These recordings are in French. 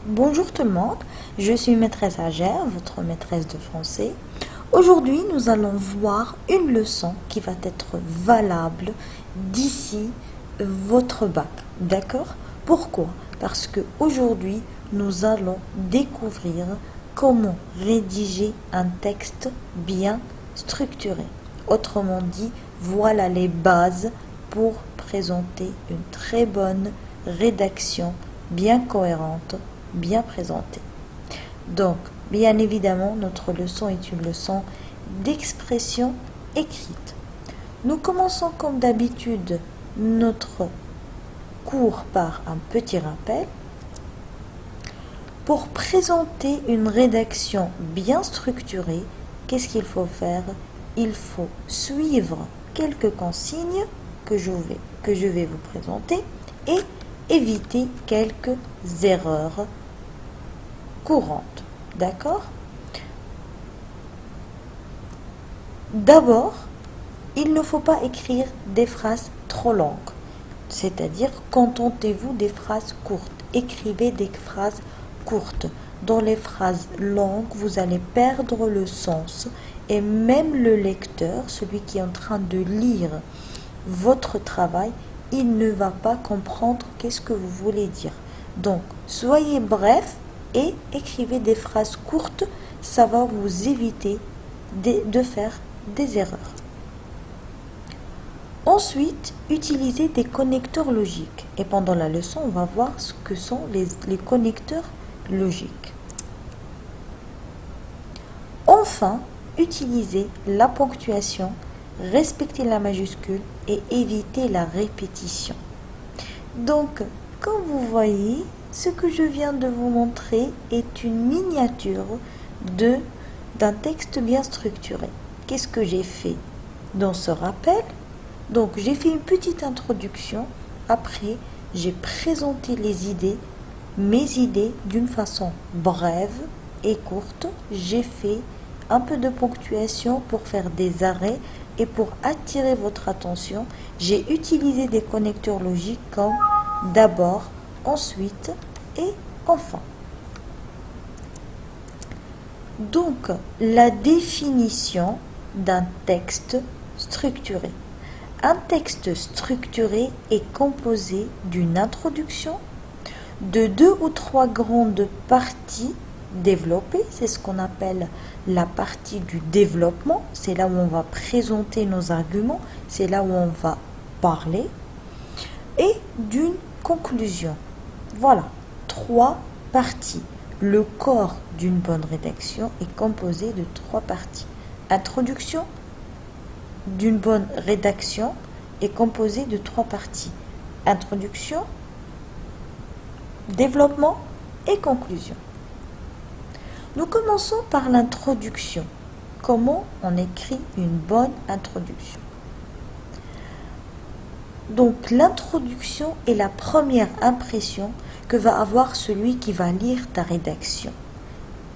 Bonjour tout le monde, je suis maîtresse Agère, votre maîtresse de français. Aujourd'hui, nous allons voir une leçon qui va être valable d'ici votre bac. D'accord? Pourquoi? Parce que aujourd'hui, nous allons découvrir comment rédiger un texte bien structuré. Autrement dit, voilà les bases pour présenter une très bonne rédaction bien cohérente, bien présentée. Donc, bien évidemment, notre leçon est une leçon d'expression écrite. Nous commençons comme d'habitude notre cours par un petit rappel. Pour présenter une rédaction bien structurée, qu'est-ce qu'il faut faire? Il faut suivre quelques consignes que je vais vous présenter et éviter quelques erreurs courantes. D'accord? D'abord, il ne faut pas écrire des phrases trop longues. C'est-à-dire, contentez-vous des phrases courtes. Écrivez des phrases courtes. Dans les phrases longues, vous allez perdre le sens et même le lecteur, celui qui est en train de lire votre travail, il ne va pas comprendre qu'est-ce que vous voulez dire. Donc, soyez bref et écrivez des phrases courtes, ça va vous éviter de faire des erreurs. Ensuite, utilisez des connecteurs logiques. Et pendant la leçon, on va voir ce que sont les connecteurs logiques. Enfin, utilisez la ponctuation, respectez la majuscule et évitez la répétition. Donc, comme vous voyez, ce que je viens de vous montrer est une miniature d'un texte bien structuré. Qu'est-ce que j'ai fait dans ce rappel? Donc, j'ai fait une petite introduction. Après, j'ai présenté mes idées d'une façon brève et courte. J'ai fait un peu de ponctuation pour faire des arrêts et pour attirer votre attention. J'ai utilisé des connecteurs logiques comme d'abord, ensuite et enfin. Donc, la définition d'un texte structuré. Un texte structuré est composé d'une introduction, de 2 ou 3 grandes parties développées, c'est ce qu'on appelle la partie du développement, c'est là où on va présenter nos arguments, c'est là où on va parler, et d'une conclusion. Voilà, 3 parties. Le corps d'une bonne rédaction est composé de 3 parties. Introduction d'une bonne rédaction est composée de 3 parties. Introduction, développement et conclusion. Nous commençons par l'introduction. Comment on écrit une bonne introduction? Donc, l'introduction est la première impression que va avoir celui qui va lire ta rédaction.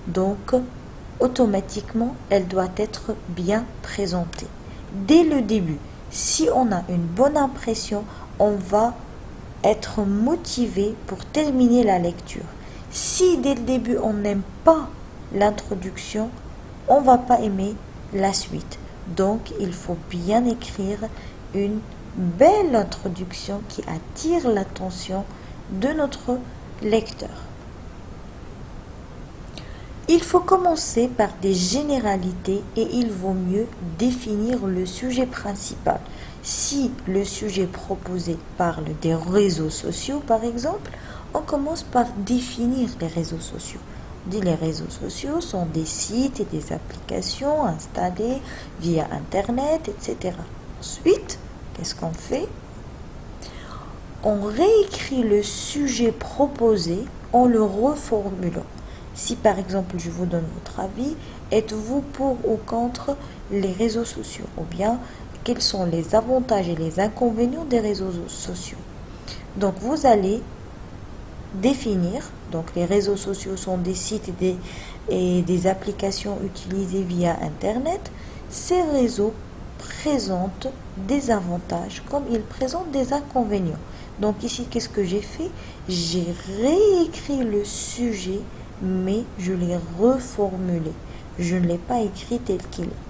Donc, automatiquement, elle doit être bien présentée. Dès le début, si on a une bonne impression, on va être motivé pour terminer la lecture. Si dès le début, on n'aime pas l'introduction, on ne va pas aimer la suite. Donc, il faut bien écrire une belle introduction qui attire l'attention de notre lecteur. Il faut commencer par des généralités et il vaut mieux définir le sujet principal. Si le sujet proposé parle des réseaux sociaux, par exemple, on commence par définir les réseaux sociaux. Les réseaux sociaux sont des sites et des applications installées via Internet, etc. Ensuite, qu'est-ce qu'on fait? On réécrit le sujet proposé en le reformulant. Si par exemple je vous donne votre avis, êtes-vous pour ou contre les réseaux sociaux? Ou bien quels sont les avantages et les inconvénients des réseaux sociaux? Donc vous allez définir, donc les réseaux sociaux sont des sites et des applications utilisées via Internet. Ces réseaux présentent des avantages comme ils présentent des inconvénients. Donc ici, qu'est-ce que j'ai fait? J'ai réécrit le sujet, mais je l'ai reformulé. Je ne l'ai pas écrit tel qu'il est.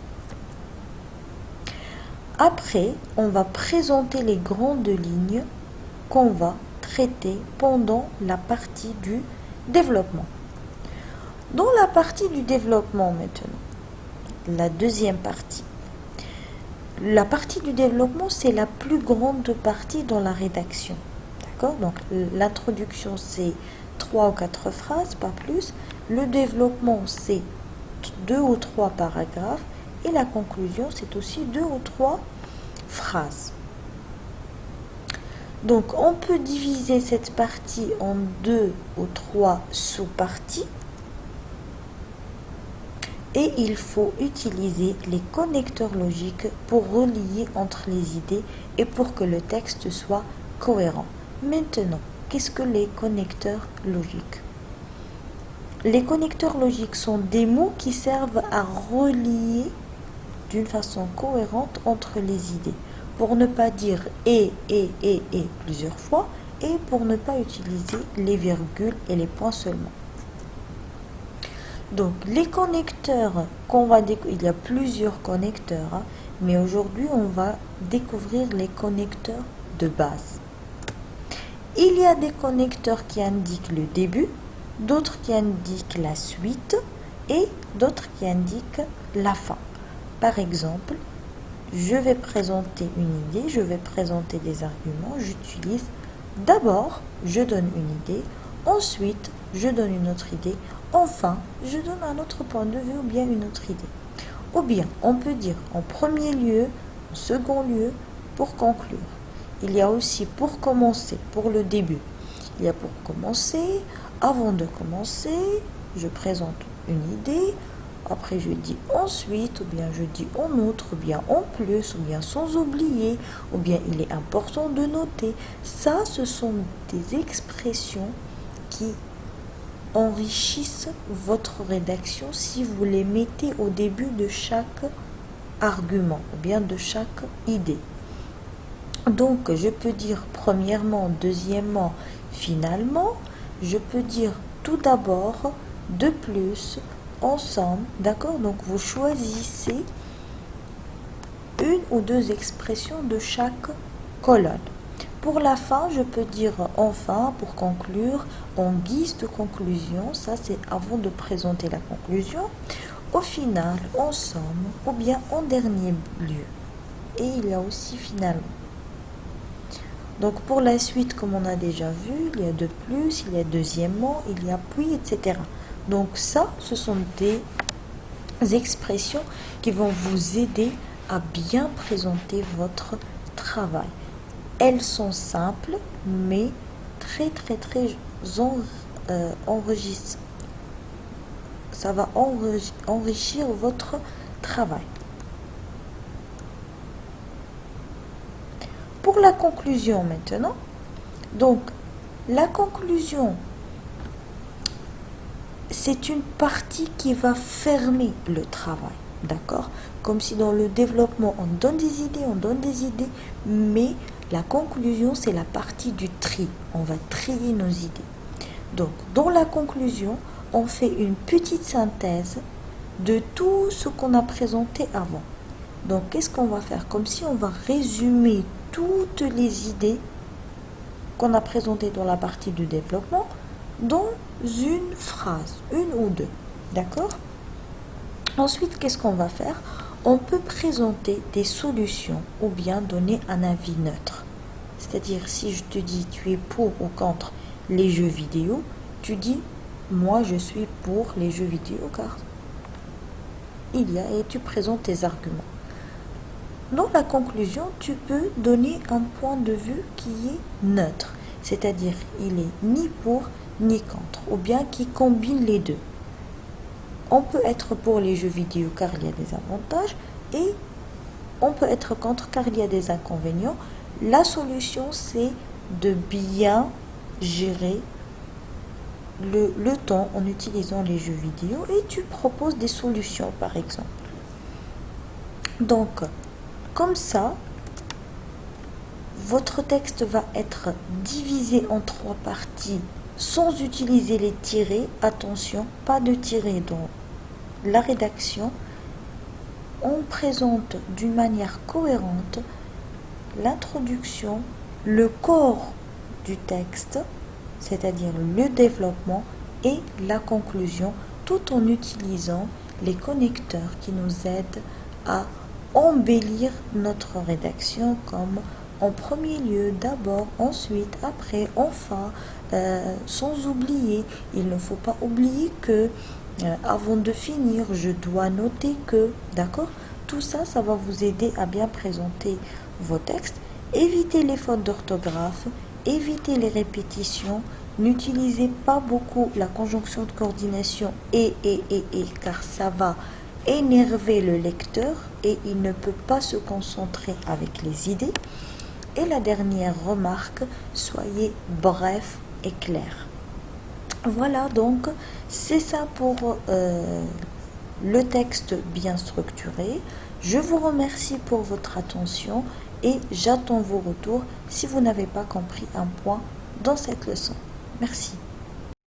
Après, on va présenter les grandes lignes qu'on va traiter pendant la partie du développement. Dans la partie du développement maintenant, la deuxième partie. La partie du développement, c'est la plus grande partie dans la rédaction. D'accord? Donc l'introduction, c'est 3 ou 4 phrases, pas plus. Le développement, c'est 2 ou 3 paragraphes. Et la conclusion, c'est aussi 2 ou 3 phrases. Donc, on peut diviser cette partie en 2 ou 3 sous-parties. Et il faut utiliser les connecteurs logiques pour relier entre les idées et pour que le texte soit cohérent. Maintenant, qu'est-ce que les connecteurs logiques? Les connecteurs logiques sont des mots qui servent à relier d'une façon cohérente entre les idées, pour ne pas dire et plusieurs fois, et pour ne pas utiliser les virgules et les points seulement. Donc les connecteurs qu'on va découvrir, il y a plusieurs connecteurs, hein, mais aujourd'hui on va découvrir les connecteurs de base. Il y a des connecteurs qui indiquent le début, d'autres qui indiquent la suite et d'autres qui indiquent la fin. Par exemple, je vais présenter une idée, je vais présenter des arguments, j'utilise d'abord, je donne une idée, ensuite, je donne une autre idée, enfin, je donne un autre point de vue ou bien une autre idée. Ou bien, on peut dire en premier lieu, en second lieu, pour conclure. Il y a aussi pour commencer, pour le début. Il y a pour commencer, avant de commencer, je présente une idée. Après, je dis ensuite, ou bien je dis en outre, ou bien en plus, ou bien sans oublier, ou bien il est important de noter. Ça, ce sont des expressions qui enrichissent votre rédaction si vous les mettez au début de chaque argument, ou bien de chaque idée. Donc, je peux dire premièrement, deuxièmement, finalement. Je peux dire tout d'abord, de plus, ensemble, d'accord? Donc vous choisissez une ou deux expressions de chaque colonne. Pour la fin, je peux dire enfin, pour conclure, en guise de conclusion, ça c'est avant de présenter la conclusion, au final, en somme, ou bien en dernier lieu. Et il y a aussi finalement. Donc pour la suite, comme on a déjà vu, il y a de plus, il y a deuxièmement, il y a puis, etc. Donc ça, ce sont des expressions qui vont vous aider à bien présenter votre travail. Elles sont simples, mais très enrichissent. Ça va enrichir votre travail. Pour la conclusion maintenant, donc la conclusion, c'est une partie qui va fermer le travail, d'accord? Comme si dans le développement, on donne des idées, mais la conclusion, c'est la partie du tri. On va trier nos idées. Donc, dans la conclusion, on fait une petite synthèse de tout ce qu'on a présenté avant. Donc, qu'est-ce qu'on va faire? Comme si on va résumer toutes les idées qu'on a présentées dans la partie du développement dans une phrase, une ou deux. D'accord? Ensuite, qu'est-ce qu'on va faire? On peut présenter des solutions ou bien donner un avis neutre. C'est-à-dire, si je te dis tu es pour ou contre les jeux vidéo, tu dis moi je suis pour les jeux vidéo car et tu présentes tes arguments. Dans la conclusion, tu peux donner un point de vue qui est neutre, c'est-à-dire il est ni pour ni contre, ou bien qui combine les deux. On peut être pour les jeux vidéo car il y a des avantages et on peut être contre car il y a des inconvénients. La solution, c'est de bien gérer le temps en utilisant les jeux vidéo et tu proposes des solutions par exemple. Donc, comme ça, Votre texte va être divisé en 3 parties sans utiliser les tirets. Attention, pas de tirets dans la rédaction. On présente d'une manière cohérente l'introduction, le corps du texte, c'est-à-dire le développement et la conclusion, tout en utilisant les connecteurs qui nous aident à embellir notre rédaction, comme en premier lieu, d'abord, ensuite, après, enfin, sans oublier. Il ne faut pas oublier que avant de finir, je dois noter que, d'accord? Tout ça, ça va vous aider à bien présenter vos textes. Évitez les fautes d'orthographe, évitez les répétitions, n'utilisez pas beaucoup la conjonction de coordination et, car ça va énerver le lecteur et il ne peut pas se concentrer avec les idées. Et la dernière remarque, soyez bref et clair. Voilà, donc c'est ça pour le texte bien structuré. Je vous remercie pour votre attention et j'attends vos retours si vous n'avez pas compris un point dans cette leçon. Merci.